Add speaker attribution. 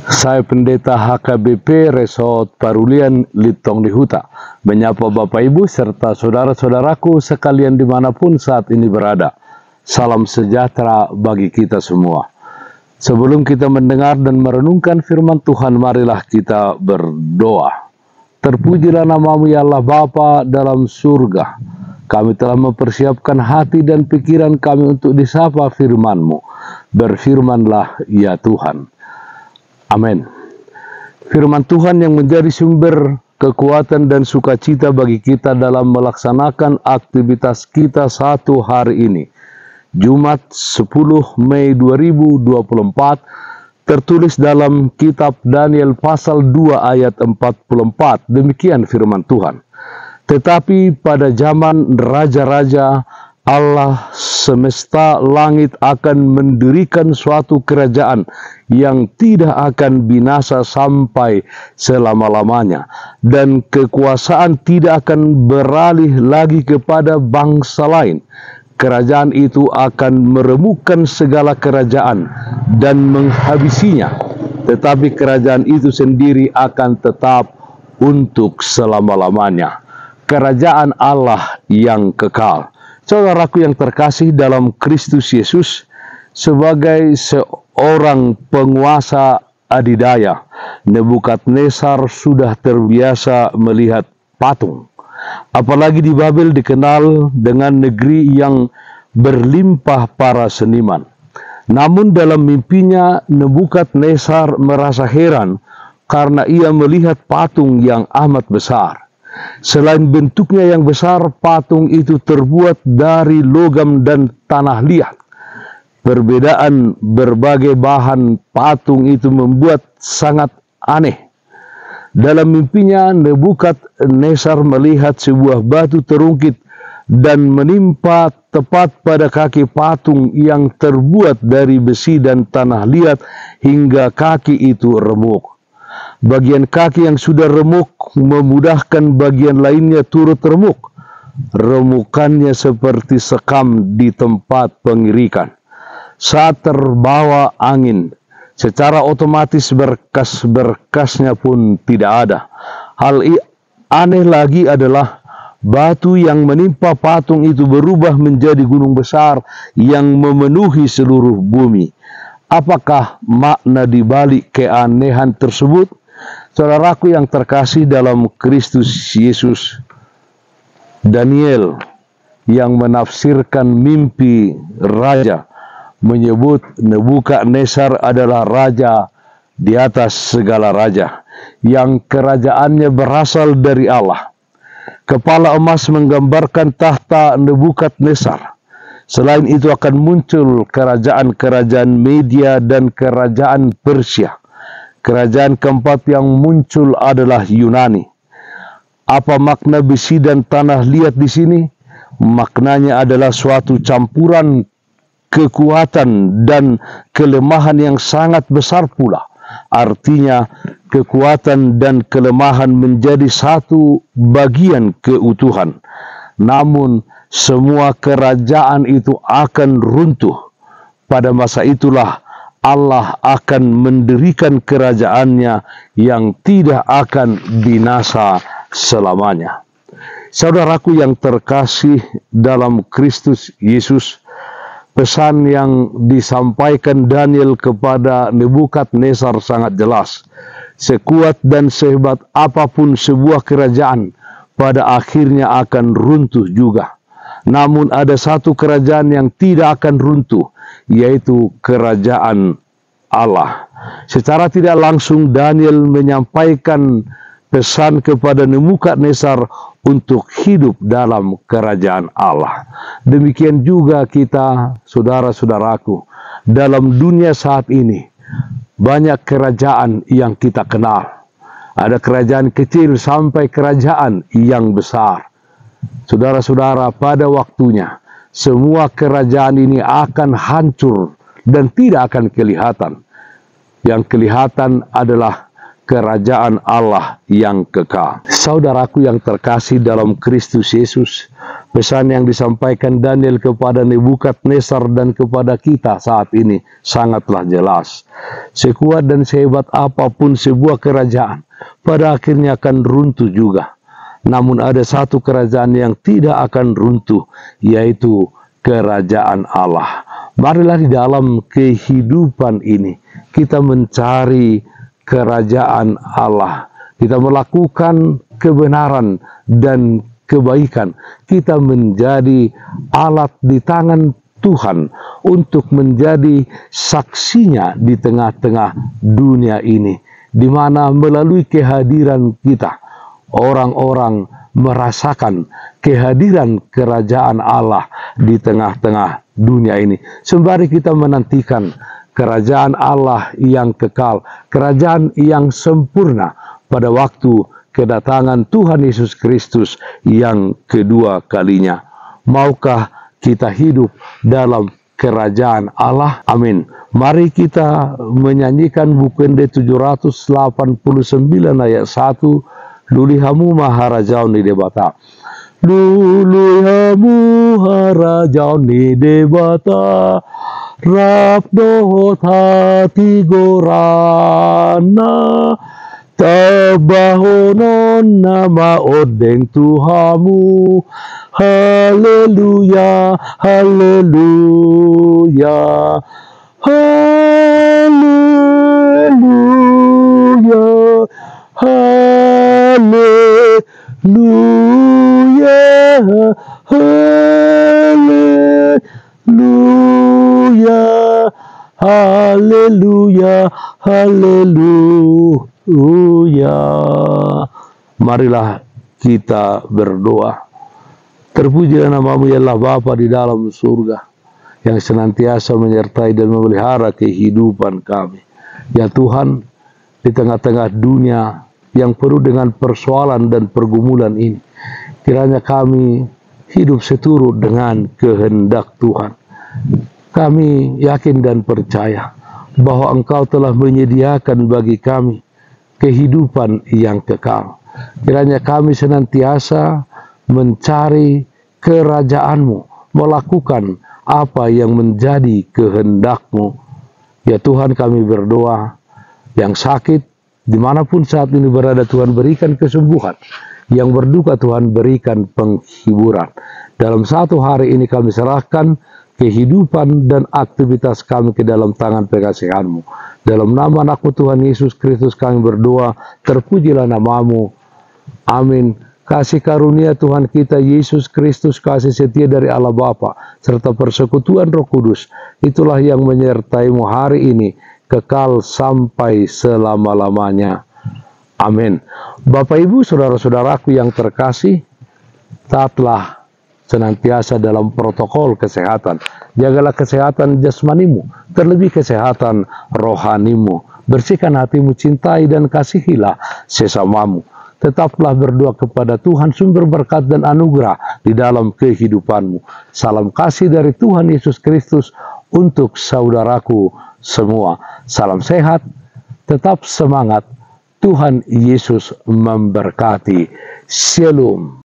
Speaker 1: Saya Pendeta HKBP Resort Parulian Litong di Huta, menyapa Bapak Ibu serta saudara-saudaraku sekalian dimanapun saat ini berada. Salam sejahtera bagi kita semua. Sebelum kita mendengar dan merenungkan firman Tuhan, marilah kita berdoa. Terpujilah namamu ya Allah Bapa dalam surga. Kami telah mempersiapkan hati dan pikiran kami untuk disapa firman-Mu. Berfirmanlah ya Tuhan. Amin. Firman Tuhan yang menjadi sumber kekuatan dan sukacita bagi kita dalam melaksanakan aktivitas kita satu hari ini. Jumat 10 Mei 2024 tertulis dalam kitab Daniel pasal 2 ayat 44. Demikian firman Tuhan. Tetapi pada zaman raja-raja, Allah semesta langit akan mendirikan suatu kerajaan yang tidak akan binasa sampai selama-lamanya, dan kekuasaan tidak akan beralih lagi kepada bangsa lain. Kerajaan itu akan meremukkan segala kerajaan dan menghabisinya, tetapi kerajaan itu sendiri akan tetap untuk selama-lamanya. Kerajaan Allah yang kekal. Saudaraku yang terkasih dalam Kristus Yesus, sebagai seorang penguasa adidaya, Nebukadnezar sudah terbiasa melihat patung. Apalagi di Babel dikenal dengan negeri yang berlimpah para seniman. Namun dalam mimpinya Nebukadnezar merasa heran karena ia melihat patung yang amat besar. Selain bentuknya yang besar, patung itu terbuat dari logam dan tanah liat. Perbedaan berbagai bahan patung itu membuat sangat aneh. Dalam mimpinya, Nebukadnezar melihat sebuah batu terungkit dan menimpa tepat pada kaki patung yang terbuat dari besi dan tanah liat hingga kaki itu remuk. Bagian kaki yang sudah remuk memudahkan bagian lainnya turut remuk. Remukannya seperti sekam di tempat pengirikan. Saat terbawa angin, secara otomatis berkas-berkasnya pun tidak ada. Hal aneh lagi adalah batu yang menimpa patung itu berubah menjadi gunung besar yang memenuhi seluruh bumi. Apakah makna di balik keanehan tersebut? Saudaraku yang terkasih dalam Kristus Yesus, Daniel yang menafsirkan mimpi raja menyebut Nebukadnezar adalah raja di atas segala raja, yang kerajaannya berasal dari Allah. Kepala emas menggambarkan tahta Nebukadnezar. Selain itu akan muncul kerajaan-kerajaan Media dan kerajaan Persia. Kerajaan keempat yang muncul adalah Yunani. Apa makna besi dan tanah liat di sini? Maknanya adalah suatu campuran kekuatan dan kelemahan yang sangat besar pula. Artinya kekuatan dan kelemahan menjadi satu bagian keutuhan. Namun semua kerajaan itu akan runtuh. Pada masa itulah Allah akan mendirikan kerajaannya yang tidak akan binasa selamanya. Saudaraku yang terkasih dalam Kristus Yesus, pesan yang disampaikan Daniel kepada Nebukadnezar sangat jelas. Sekuat dan sehebat apapun sebuah kerajaan, pada akhirnya akan runtuh juga. Namun ada satu kerajaan yang tidak akan runtuh, yaitu kerajaan Allah. Secara tidak langsung Daniel menyampaikan pesan kepada Nebukadnezar untuk hidup dalam kerajaan Allah. Demikian juga kita, saudara-saudaraku, dalam dunia saat ini banyak kerajaan yang kita kenal. Ada kerajaan kecil sampai kerajaan yang besar. Saudara-saudara, pada waktunya semua kerajaan ini akan hancur dan tidak akan kelihatan. Yang kelihatan adalah kerajaan Allah yang kekal. Saudaraku yang terkasih dalam Kristus Yesus, pesan yang disampaikan Daniel kepada Nebukadnezar dan kepada kita saat ini sangatlah jelas. Sekuat dan sehebat apapun sebuah kerajaan, pada akhirnya akan runtuh juga. Namun ada satu kerajaan yang tidak akan runtuh, yaitu kerajaan Allah. Marilah di dalam kehidupan ini kita mencari kerajaan Allah. Kita melakukan kebenaran dan kebaikan. Kita menjadi alat di tangan Tuhan untuk menjadi saksinya di tengah-tengah dunia ini, di mana melalui kehadiran kita orang-orang merasakan kehadiran kerajaan Allah di tengah-tengah dunia ini. Sembari kita menantikan kerajaan Allah yang kekal, kerajaan yang sempurna pada waktu kedatangan Tuhan Yesus Kristus yang kedua kalinya. Maukah kita hidup dalam kerajaan Allah? Amin. Mari kita menyanyikan Bukende 789 ayat 1. Lulihamu maharajaun di debata. Lulihamu harajaun di debata. Rabdohot hati gorana, tabahonon nama odeng Tuhamu. Haleluya, haleluya, haleluya, haleluya, haleluya. Haleluya, haleluya. Marilah kita berdoa. Terpujilah namamu ya Allah Bapa di dalam surga, yang senantiasa menyertai dan memelihara kehidupan kami. Ya Tuhan, di tengah-tengah dunia yang penuh dengan persoalan dan pergumulan ini, kiranya kami hidup seturut dengan kehendak Tuhan. Kami yakin dan percaya bahwa Engkau telah menyediakan bagi kami kehidupan yang kekal. Kiranya kami senantiasa mencari kerajaan-Mu, melakukan apa yang menjadi kehendak-Mu. Ya Tuhan, kami berdoa, yang sakit dimanapun saat ini berada, Tuhan berikan kesembuhan. Yang berduka Tuhan berikan penghiburan. Dalam satu hari ini kami serahkan kehidupan dan aktivitas kami ke dalam tangan pengasihan-Mu. Dalam nama Anak-Mu Tuhan Yesus Kristus kami berdoa, terpujilah namamu. Amin. Kasih karunia Tuhan kita Yesus Kristus, kasih setia dari Allah Bapa, serta persekutuan Roh Kudus, itulah yang menyertai-Mu hari ini, kekal sampai selama-lamanya. Amin. Bapak Ibu, saudara-saudaraku yang terkasih, taatlah senantiasa dalam protokol kesehatan. Jagalah kesehatan jasmanimu, terlebih kesehatan rohanimu. Bersihkan hatimu, cintai dan kasihilah sesamamu. Tetaplah berdoa kepada Tuhan, sumber berkat dan anugerah di dalam kehidupanmu. Salam kasih dari Tuhan Yesus Kristus untuk saudaraku semua. Salam sehat, tetap semangat. Tuhan Yesus memberkati. Shalom.